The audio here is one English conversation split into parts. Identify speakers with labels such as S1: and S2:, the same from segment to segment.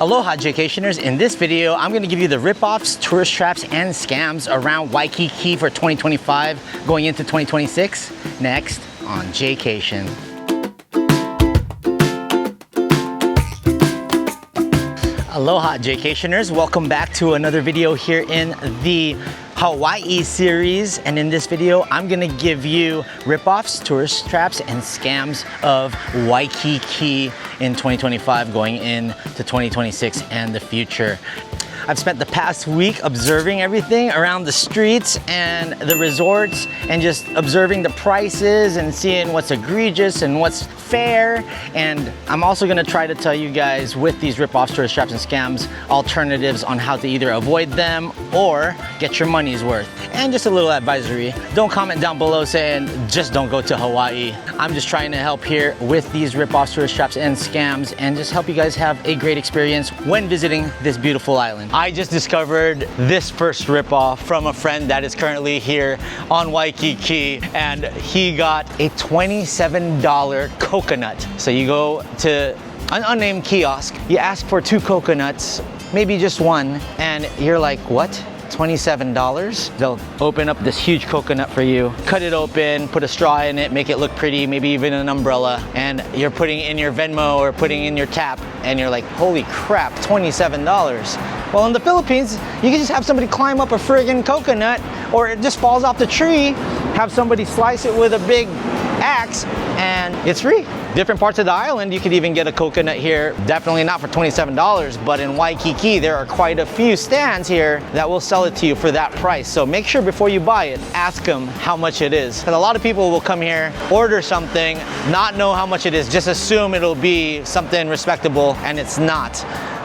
S1: Aloha Jaycationers, in this video I'm going to give you the rip-offs, tourist traps, and scams around Waikiki for 2025 going into 2026 next on Jaycation. Aloha Jaycationers, welcome back to another video here in the Hawaii series, and in this video I'm gonna give you rip-offs, tourist traps, and scams of Waikiki in 2025 going into 2026 and the future. I've spent the past week observing everything around the streets and the resorts and just observing the prices and seeing what's egregious and what's fair. And I'm also gonna try to tell you guys with these rip-offs, tourist traps, and scams, alternatives on how to either avoid them or get your money's worth. And just a little advisory, don't comment down below saying just don't go to Hawaii. I'm just trying to help here with these rip-offs, tourist traps, and scams and just help you guys have a great experience when visiting this beautiful island. I just discovered this first rip-off from a friend that is currently here on Waikiki, and he got a $27 coconut. So you go to an unnamed kiosk, you ask for 2 coconuts, maybe just one, and you're like, what? $27? They'll open up this huge coconut for you, cut it open, put a straw in it, make it look pretty, maybe even an umbrella, and you're putting it in your Venmo or putting in your tap, and you're like, holy crap, $27. Well, in the Philippines, you can just have somebody climb up a friggin' coconut, or it just falls off the tree, have somebody slice it with a big axe, and it's free. Different parts of the island, you could even get a coconut here, definitely not for $27, but in Waikiki, there are quite a few stands here that will sell it to you for that price. So make sure before you buy it, ask them how much it is. Because a lot of people will come here, order something, not know how much it is, just assume it'll be something respectable, and it's not.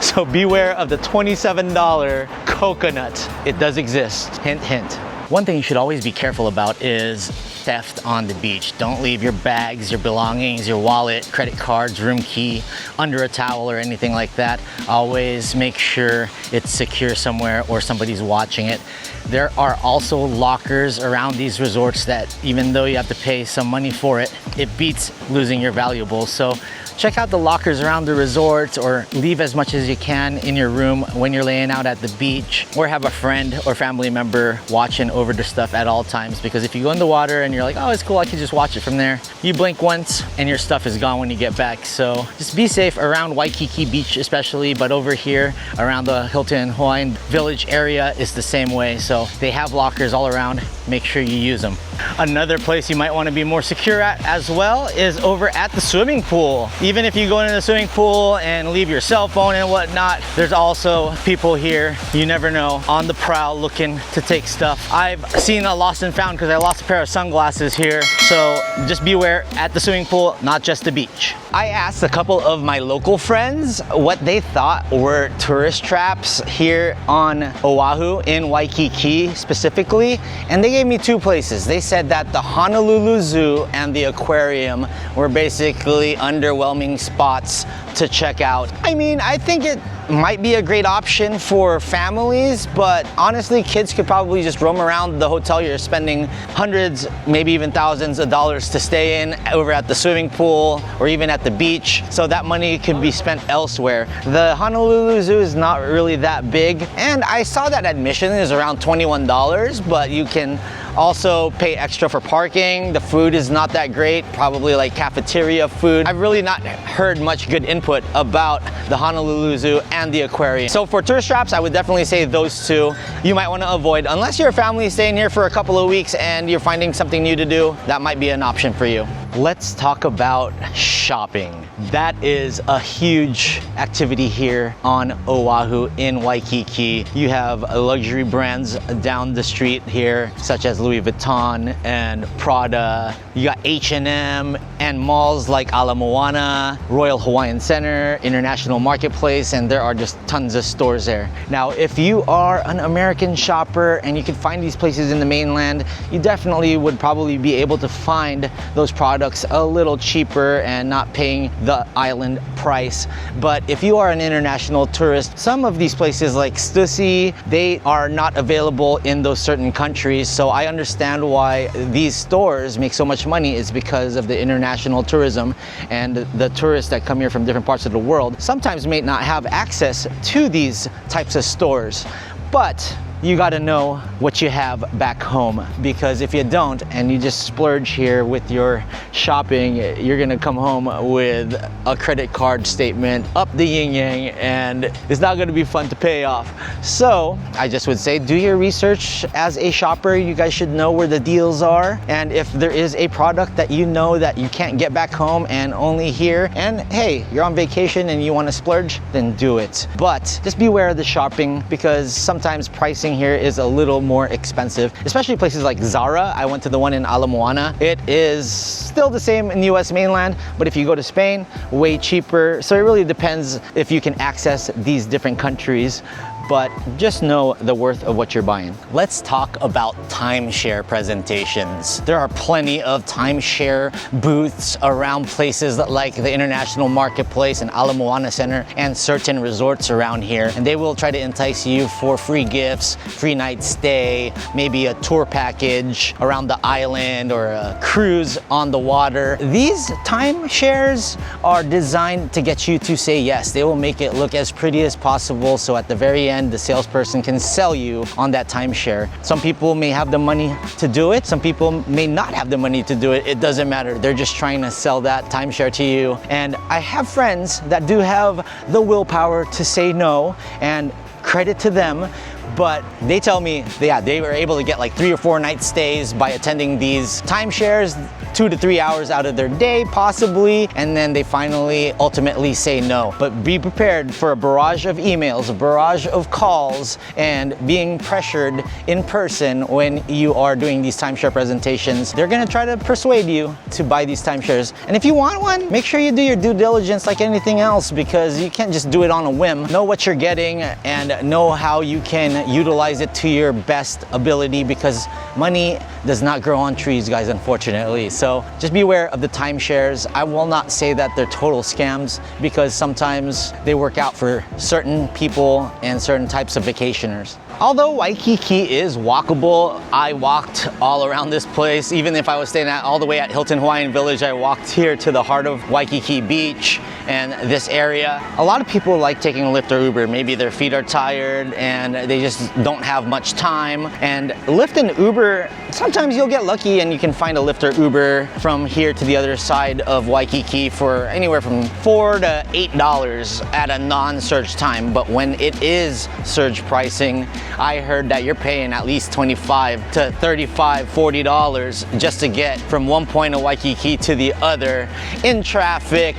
S1: So beware of the $27 coconut. It does exist, hint, hint. One thing you should always be careful about is theft on the beach. Don't leave your bags, your belongings, your wallet, credit cards, room key under a towel or anything like that. Always make sure it's secure somewhere or somebody's watching it. There are also lockers around these resorts that even though you have to pay some money for it, it beats losing your valuables. So check out the lockers around the resorts, or leave as much as you can in your room when you're laying out at the beach, or have a friend or family member watching over the stuff at all times, because if you go in the water and you're like, oh, it's cool, I can just watch it from there, you blink once and your stuff is gone when you get back. So just be safe around Waikiki Beach especially, but over here around the Hilton Hawaiian Village area is the same way. So they have lockers all around, make sure you use them. Another place you might want to be more secure at as well is over at the swimming pool. Even if you go into the swimming pool and leave your cell phone and whatnot, there's also people here, you never know, on the prowl looking to take stuff. I've seen a lost and found because I lost a pair of sunglasses here. So just beware at the swimming pool, not just the beach. I asked a couple of my local friends what they thought were tourist traps here on Oahu, in Waikiki specifically, and they gave me 2 places. They said that the Honolulu Zoo and the aquarium were basically underwhelming spots to check out. I mean, I think it might be a great option for families, but honestly, kids could probably just roam around the hotel you're spending hundreds, maybe even thousands of dollars to stay in over at the swimming pool or even at the beach. So that money could be spent elsewhere. The Honolulu Zoo is not really that big, and I saw that admission is around $21, but you can also pay extra for parking. The food is not that great, probably like cafeteria food. I've really not heard much good input about the Honolulu Zoo and the aquarium. So for tourist traps, I would definitely say those 2 you might want to avoid. Unless your family is staying here for a couple of weeks and you're finding something new to do, that might be an option for you. Let's talk about shopping. That is a huge activity here on Oahu in Waikiki. You have luxury brands down the street here, such as Louis Vuitton and Prada. You got H&M and malls like Ala Moana, Royal Hawaiian Center, International Marketplace, and there are just tons of stores there. Now, if you are an American shopper and you can find these places in the mainland, you definitely would probably be able to find those products products a little cheaper and not paying the island price. But if you are an international tourist, some of these places like Stussy, they are not available in those certain countries. So I understand why these stores make so much money is because of the international tourism, and the tourists that come here from different parts of the world sometimes may not have access to these types of stores. But you got to know what you have back home, because if you don't and you just splurge here with your shopping, you're gonna come home with a credit card statement up the yin yang, and it's not gonna be fun to pay off. So I just would say do your research. As a shopper, you guys should know where the deals are, and if there is a product that you know that you can't get back home and only here, and hey, you're on vacation and you want to splurge, then do it. But just beware of the shopping, because sometimes pricing here is a little more expensive, especially places like Zara. I went to the one in Ala Moana. It is still the same in US mainland, but if you go to Spain, way cheaper. So it really depends if you can access these different countries. But just know the worth of what you're buying. Let's talk about timeshare presentations. There are plenty of timeshare booths around places like the International Marketplace and Ala Moana Center and certain resorts around here. And they will try to entice you for free gifts, free night stay, maybe a tour package around the island or a cruise on the water. These timeshares are designed to get you to say yes. They will make it look as pretty as possible, so at the very end, the salesperson can sell you on that timeshare. Some people may have the money to do it. Some people may not have the money to do it. It doesn't matter. They're just trying to sell that timeshare to you. And I have friends that do have the willpower to say no, and credit to them. But they tell me, yeah, they were able to get like 3 or 4 night stays by attending these timeshares, 2 to 3 hours out of their day, possibly, and then they finally ultimately say no. But be prepared for a barrage of emails, a barrage of calls, and being pressured in person when you are doing these timeshare presentations. They're gonna try to persuade you to buy these timeshares. And if you want one, make sure you do your due diligence like anything else, because you can't just do it on a whim. Know what you're getting and know how you can utilize it to your best ability, because money does not grow on trees, guys, unfortunately. So just be aware of the timeshares. I will not say that they're total scams, because sometimes they work out for certain people and certain types of vacationers. Although Waikiki is walkable, I walked all around this place. Even if I was staying all the way at Hilton Hawaiian Village, I walked here to the heart of Waikiki Beach and this area. A lot of people like taking a Lyft or Uber. Maybe their feet are tired and they just don't have much time. And Lyft and Uber, sometimes you'll get lucky and you can find a Lyft or Uber from here to the other side of Waikiki for anywhere from $4 to $8 at a non-surge time. But when it is surge pricing, I heard that you're paying at least $25 to $35, $40 just to get from one point of Waikiki to the other in traffic.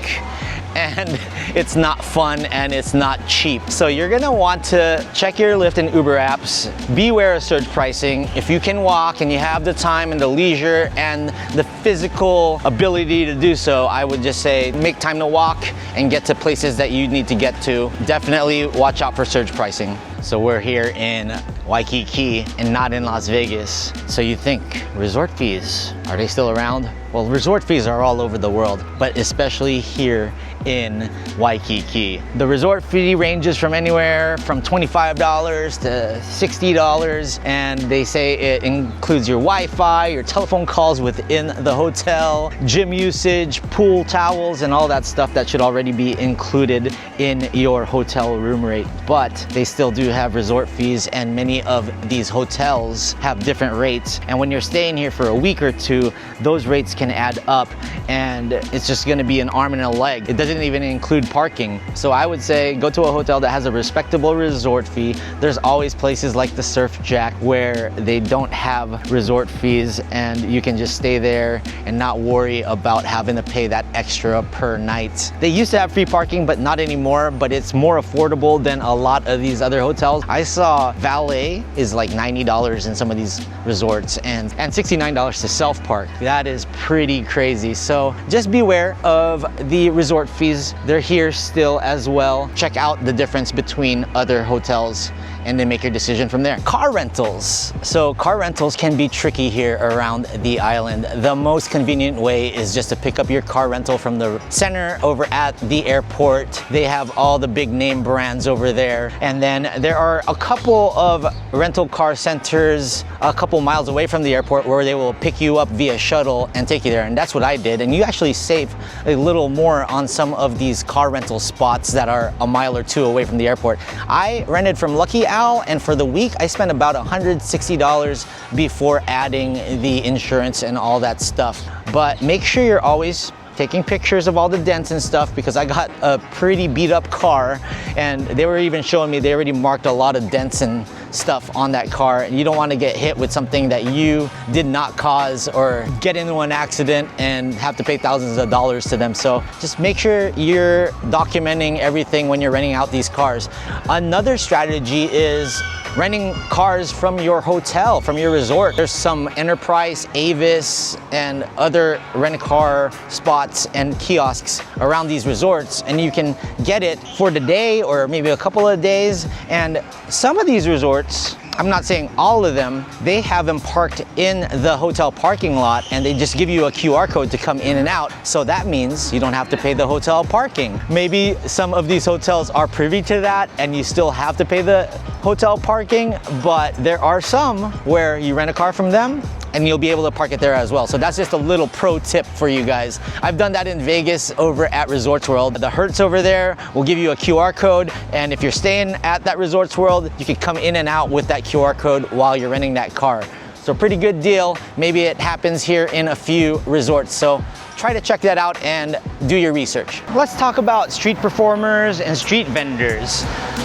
S1: And it's not fun and it's not cheap. So you're gonna want to check your Lyft and Uber apps. Beware of surge pricing. If you can walk and you have the time and the leisure and the physical ability to do so, I would just say make time to walk and get to places that you need to get to. Definitely watch out for surge pricing. So we're here in Waikiki and not in Las Vegas. So you think resort fees, are they still around? Well, resort fees are all over the world, but especially here in Waikiki. The resort fee ranges from anywhere from $25 to $60, and they say it includes your Wi-Fi, your telephone calls within the hotel, gym usage, pool towels, and all that stuff that should already be included in your hotel room rate. But they still do have resort fees, and many of these hotels have different rates. And when you're staying here for a week or two, those rates can add up, and it's just gonna be an arm and a leg. It doesn't even include parking. So I would say go to a hotel that has a respectable resort fee. There's always places like the Surf Jack where they don't have resort fees, and you can just stay there and not worry about having to pay that extra per night. They used to have free parking, but not anymore, but it's more affordable than a lot of these other hotels. I saw valet is like $90 in some of these resorts, and $69 to self-park. That is pretty crazy. So just beware of the resort fees, they're here still as well. Check out the difference between other hotels and then make your decision from there. Car rentals. So car rentals can be tricky here around the island. The most convenient way is just to pick up your car rental from the center over at the airport. They have all the big name brands over there. And then there are a couple of rental car centers a couple miles away from the airport where they will pick you up via shuttle and take you there. And that's what I did. And you actually save a little more on some of these car rental spots that are a mile or two away from the airport. I rented from Lucky Owl, and for the week I spent about $160 before adding the insurance and all that stuff. But make sure you're always taking pictures of all the dents and stuff, because I got a pretty beat up car and they were even showing me they already marked a lot of dents and stuff on that car, and you don't want to get hit with something that you did not cause or get into an accident and have to pay thousands of dollars to them. So just make sure you're documenting everything when you're renting out these cars. Another strategy is renting cars from your hotel, from your resort. There's some Enterprise, Avis, and other rent-a-car spots and kiosks around these resorts, and you can get it for the day or maybe a couple of days. And some of these resorts, I'm not saying all of them, they have them parked in the hotel parking lot, and they just give you a QR code to come in and out. So that means you don't have to pay the hotel parking. Maybe some of these hotels are privy to that and you still have to pay the hotel parking, but there are some where you rent a car from them and you'll be able to park it there as well. So that's just a little pro tip for you guys. I've done that in Vegas over at Resorts World. The Hertz over there will give you a QR code, and if you're staying at that Resorts World, you can come in and out with that QR code while you're renting that car. So pretty good deal. Maybe it happens here in a few resorts. So try to check that out and do your research. Let's talk about street performers and street vendors.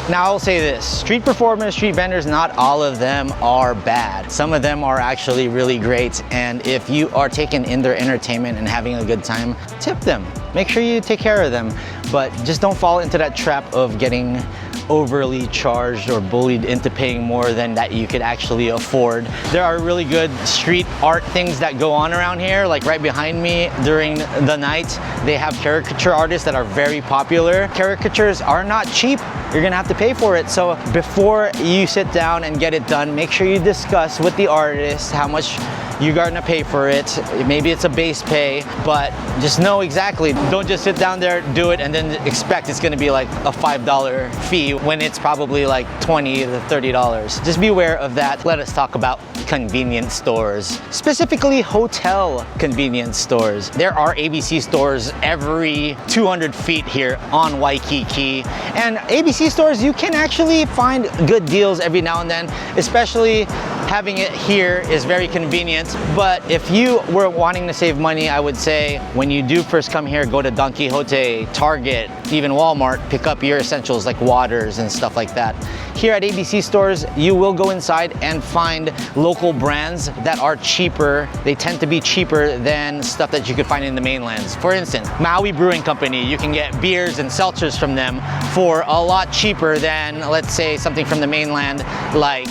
S1: Now I'll say this, street performers, street vendors, not all of them are bad. Some of them are actually really great, and if you are taking in their entertainment and having a good time, tip them. Make sure you take care of them, but just don't fall into that trap of getting overly charged or bullied into paying more than that you could actually afford. There are really good street art things that go on around here, like right behind me during the night. They have caricature artists that are very popular. Caricatures are not cheap. You're gonna have to pay for it. So before you sit down and get it done, make sure you discuss with the artist how much you're gonna pay for it. Maybe it's a base pay, but just know exactly. Don't just sit down there, do it, and then expect it's gonna be like a $5 fee when it's probably like $20 to $30. Just be aware of that. Let us talk about convenience stores, specifically hotel convenience stores. There are ABC stores every 200 feet here on Waikiki, and ABC stores, you can actually find good deals every now and then, especially having it here is very convenient. But if you were wanting to save money, I would say when you do first come here, go to Don Quixote, Target, even Walmart, pick up your essentials like waters and stuff like that. Here at ABC stores, you will go inside and find local brands that are cheaper. They tend to be cheaper than stuff that you could find in the mainlands. For instance, Maui Brewing Company, you can get beers and seltzers from them for a lot cheaper than, let's say, something from the mainland like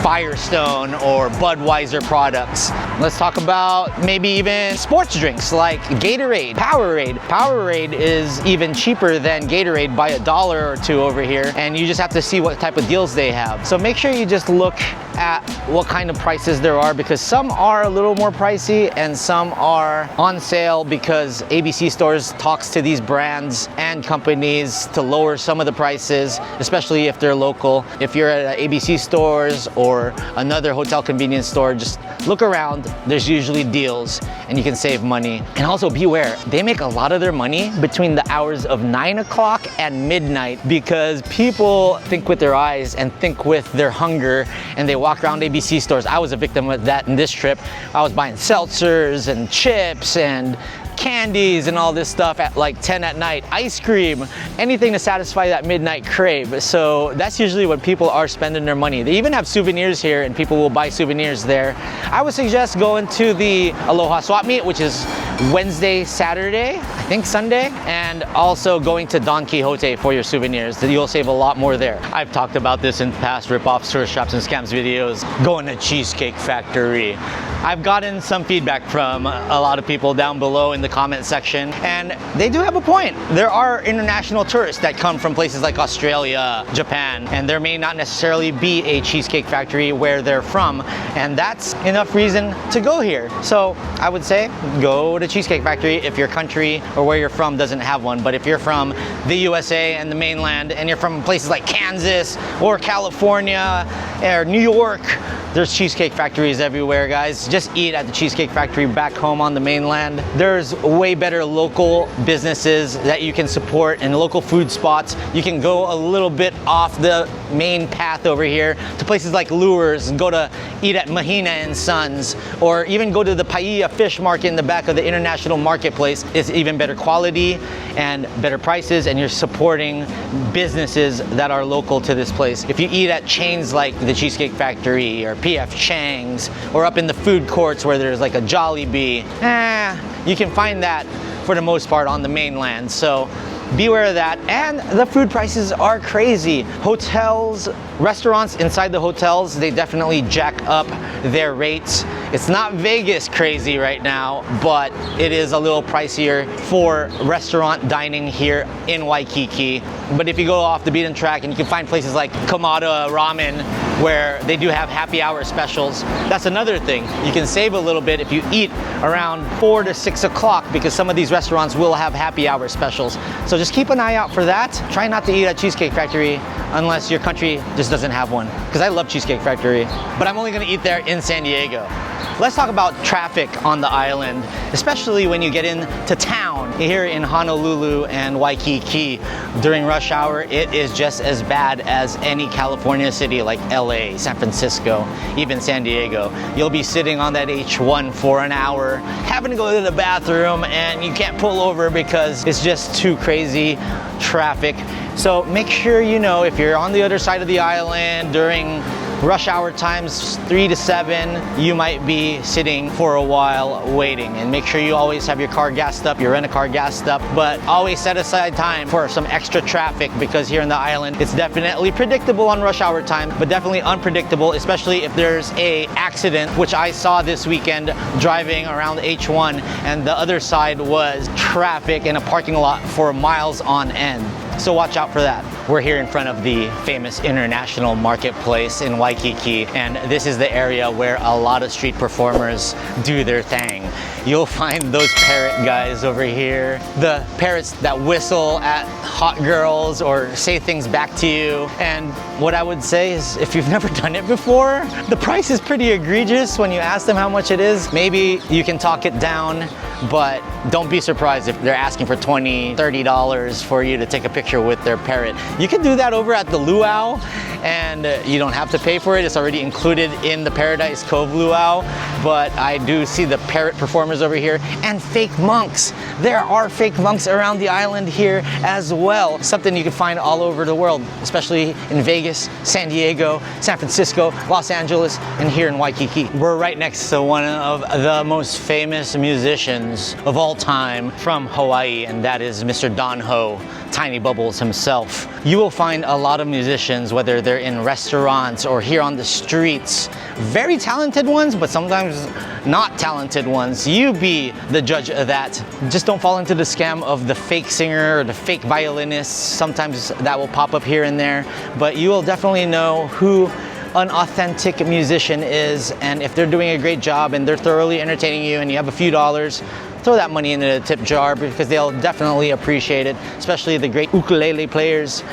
S1: Firestone or Budweiser products. Let's talk about maybe even sports drinks like Gatorade, Powerade. Powerade is even cheaper than Gatorade by $1 or $2 over here, and you just have to see what type of deals they have. So make sure you just look at what kind of prices there are, because some are a little more pricey and some are on sale because ABC stores talks to these brands and companies to lower some of the prices, especially if they're local. If you're at ABC stores or another hotel convenience store, just look around. There's usually deals and you can save money. And also be aware, they make a lot of their money between the hours of 9 o'clock and midnight, because people think with their eyes and think with their hunger, and they walk around ABC stores. I was a victim of that in this trip. I was buying seltzers and chips and candies and all this stuff at like 10 at night, ice cream, anything to satisfy that midnight crave. So that's usually when people are spending their money. They even have souvenirs here and people will buy souvenirs there. I would suggest going to the Aloha Swap Meet, which is Wednesday, Saturday, I think Sunday, and also going to Don Quixote for your souvenirs. You'll save a lot more there. I've talked about this in past rip-offs, tourist traps, and scams videos. Going to Cheesecake Factory. I've gotten some feedback from a lot of people down below in the the comment section. And they do have a point. There are international tourists that come from places like Australia, Japan, and there may not necessarily be a cheesecake factory where they're from, and that's enough reason to go here. So I would say go to Cheesecake Factory if your country or where you're from doesn't have one. But if you're from the USA and the mainland, and you're from places like Kansas or California or New York, there's cheesecake factories everywhere, guys. Just eat at the Cheesecake Factory back home on the mainland. There's way better local businesses that you can support and local food spots. You can go a little bit off the main path over here to places like Lures and go to eat at Mahina and Sons, or even go to the Paia fish market in the back of the International Marketplace. It's even better quality and better prices, and you're supporting businesses that are local to this place. If you eat at chains like the Cheesecake Factory or PF Chang's, or up in the food courts where there's like a Jollibee, you can find that for the most part on the mainland. So beware of that. And the food prices are crazy. Hotels, restaurants inside the hotels, they definitely jack up their rates. It's not Vegas crazy right now, but it is a little pricier for restaurant dining here in Waikiki. But if you go off the beaten track, and you can find places like Kamada Ramen where they do have happy hour specials. That's another thing. You can save a little bit if you eat around 4 to 6 o'clock, because some of these restaurants will have happy hour specials. So just keep an eye out for that. Try not to eat at Cheesecake Factory unless your country just doesn't have one, because I love Cheesecake Factory, but I'm only gonna eat there in San Diego. Let's talk about traffic on the island, especially when you get into town here in Honolulu and Waikiki. During rush hour, it is just as bad as any California city like LA, San Francisco, even San Diego. You'll be sitting on that H1 for an hour, having to go to the bathroom, and you can't pull over because it's just too crazy traffic. So make sure you know if you're on the other side of the island during rush hour times 3 to 7, you might be sitting for a while waiting. And make sure you always have your car gassed up, your rent-a-car gassed up, but always set aside time for some extra traffic, because here in the island, it's definitely predictable on rush hour time, but definitely unpredictable, especially if there's a accident, which I saw this weekend driving around H1, and the other side was traffic in a parking lot for miles on end. So watch out for that. We're here in front of the famous International Marketplace in Waikiki, and this is the area where a lot of street performers do their thing. You'll find those parrot guys over here, the parrots that whistle at hot girls or say things back to you. And what I would say is, if you've never done it before, the price is pretty egregious when you ask them how much it is. Maybe you can talk it down, but don't be surprised if they're asking for $20, $30 for you to take a picture with their parrot. You can do that over at the luau, and you don't have to pay for it. It's already included in the Paradise Cove luau. But I do see the parrot performers over here, and fake monks. There are fake monks around the island here as well. Something you can find all over the world, especially in Vegas, San Diego, San Francisco, Los Angeles, and here in Waikiki. We're right next to one of the most famous musicians of all time from Hawaii, and that is Mr. Don Ho, Tiny Bubbles himself. You will find a lot of musicians, whether they're in restaurants or here on the streets, very talented ones, but sometimes not talented ones. You be the judge of that. Just don't fall into the scam of the fake singer or the fake violinist. Sometimes that will pop up here and there, but you will definitely know who an authentic musician is, and if they're doing a great job and they're thoroughly entertaining you and you have a few dollars, throw that money into the tip jar, because they'll definitely appreciate it, especially the great ukulele players.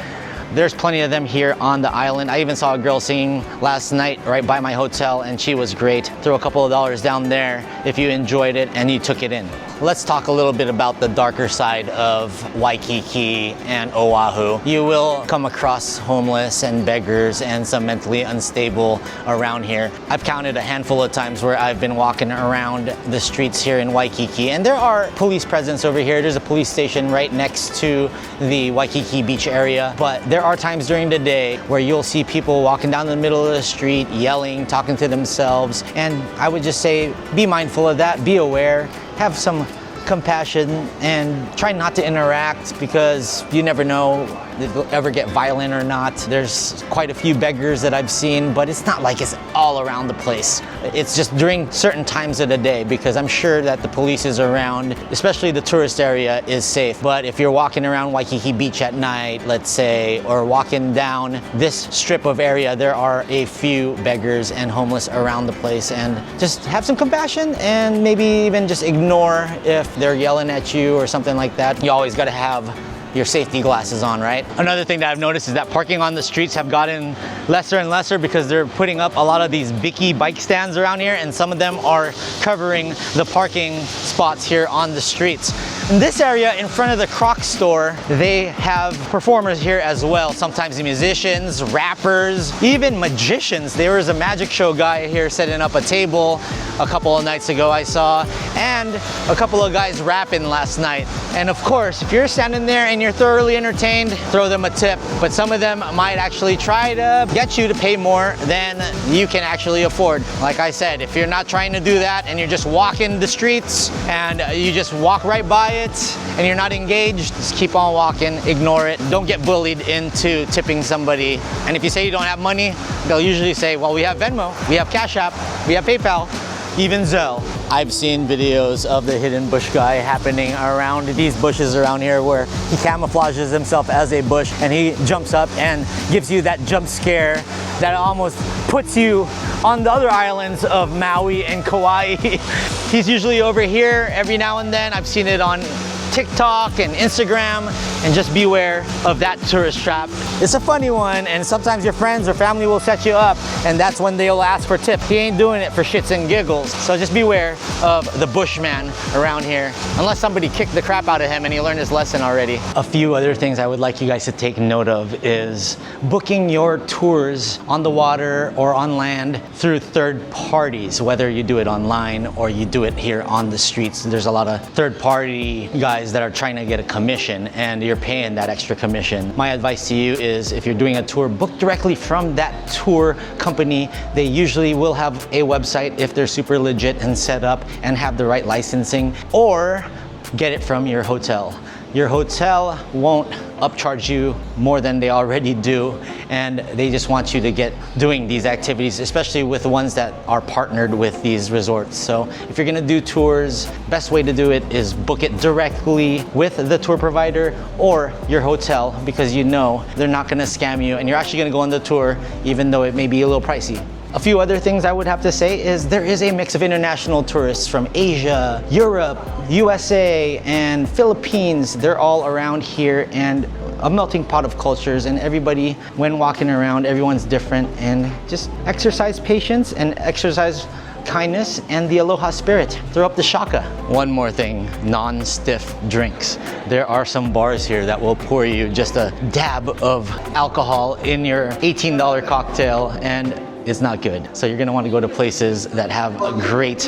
S1: There's plenty of them here on the island. I even saw a girl singing last night right by my hotel, and she was great. Throw a couple of dollars down there if you enjoyed it and you took it in. Let's talk a little bit about the darker side of Waikiki and Oahu. You will come across homeless and beggars and some mentally unstable around here. I've counted a handful of times where I've been walking around the streets here in Waikiki, and there are police presence over here. There's a police station right next to the Waikiki Beach area, but there are times during the day where you'll see people walking down the middle of the street, yelling, talking to themselves, and I would just say be mindful of that, be aware, have some compassion, and try not to interact, because you never know if they'll ever get violent or not. There's quite a few beggars that I've seen, but it's not like it's all around the place. It's just during certain times of the day, because I'm sure that the police is around, especially the tourist area is safe. But if you're walking around Waikiki Beach at night, let's say, or walking down this strip of area, there are a few beggars and homeless around the place, and just have some compassion and maybe even just ignore if they're yelling at you or something like that. You always got to have your safety glasses on, right? Another thing that I've noticed is that parking on the streets have gotten lesser and lesser because they're putting up a lot of these bicky bike stands around here, and some of them are covering the parking spots here on the streets. In this area in front of the Crocs store, they have performers here as well. Sometimes musicians, rappers, even magicians. There was a magic show guy here setting up a table a couple of nights ago I saw, and a couple of guys rapping last night. And of course, if you're standing there and you're thoroughly entertained, throw them a tip. But some of them might actually try to get you to pay more than you can actually afford. Like I said, if you're not trying to do that and you're just walking the streets and you just walk right by it and you're not engaged, just keep on walking, ignore it. Don't get bullied into tipping somebody. And if you say you don't have money, they'll usually say, well, we have Venmo, we have Cash App, we have PayPal, even Zelle. I've seen videos of the hidden bush guy happening around these bushes around here, where he camouflages himself as a bush and he jumps up and gives you that jump scare that almost puts you on the other islands of Maui and Kauai. He's usually over here every now and then. I've seen it on TikTok and Instagram, and just beware of that tourist trap. It's a funny one, and sometimes your friends or family will set you up, and that's when they'll ask for tips. He ain't doing it for shits and giggles. So just beware of the bushman around here, unless somebody kicked the crap out of him and he learned his lesson already. A few other things I would like you guys to take note of is booking your tours on the water or on land through third parties, whether you do it online or you do it here on the streets. There's a lot of third party guys that are trying to get a commission, and you're paying that extra commission. My advice to you is, if you're doing a tour, book directly from that tour company. They usually will have a website if they're super legit and set up and have the right licensing, or get it from your hotel. Your hotel won't upcharge you more than they already do, and they just want you to get doing these activities, especially with the ones that are partnered with these resorts. So if you're gonna do tours, best way to do it is book it directly with the tour provider or your hotel, because you know they're not gonna scam you and you're actually gonna go on the tour even though it may be a little pricey. A few other things I would have to say is there is a mix of international tourists from Asia, Europe, USA, and Philippines. They're all around here, and a melting pot of cultures, and everybody, when walking around, everyone's different. And just exercise patience and exercise kindness and the aloha spirit. Throw up the shaka. One more thing, non-stiff drinks. There are some bars here that will pour you just a dab of alcohol in your $18 cocktail, and it's not good. So you're gonna wanna go to places that have a great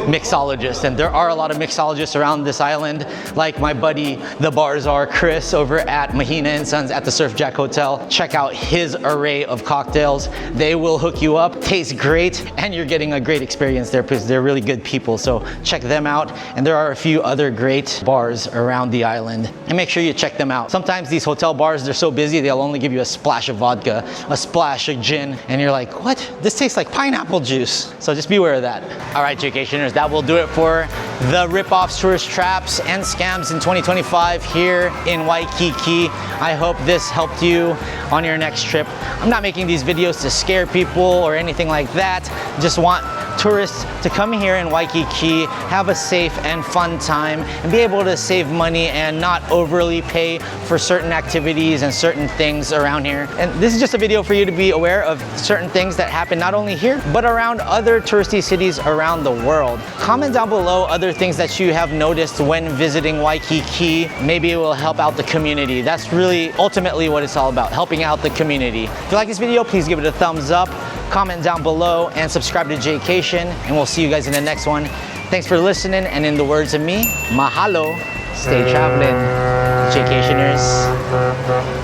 S1: mixologist. And there are a lot of mixologists around this island, like my buddy, the Barzar Chris over at Mahina and Sons at the Surf Jack Hotel. Check out his array of cocktails. They will hook you up, taste great, and you're getting a great experience there because they're really good people. So check them out. And there are a few other great bars around the island, and make sure you check them out. Sometimes these hotel bars, they're so busy, they'll only give you a splash of vodka, a splash of gin, and you're like, what? This tastes like pineapple juice. So just beware of that. All right, Jaycationers, that will do it for the rip-offs, tourist traps, and scams in 2025 here in Waikiki. I hope this helped you on your next trip. I'm not making these videos to scare people or anything like that. Just want tourists to come here in Waikiki, have a safe and fun time, and be able to save money and not overly pay for certain activities and certain things around here. And this is just a video for you to be aware of certain things that happen not only here, but around other touristy cities around the world. Comment down below other things that you have noticed when visiting Waikiki. Maybe it will help out the community. That's really ultimately what it's all about, helping out the community. If you like this video, please give it a thumbs up, comment down below, and subscribe to Jaycation, and we'll see you guys in the next one. Thanks for listening, and in the words of me, mahalo, stay traveling, Jaycationers.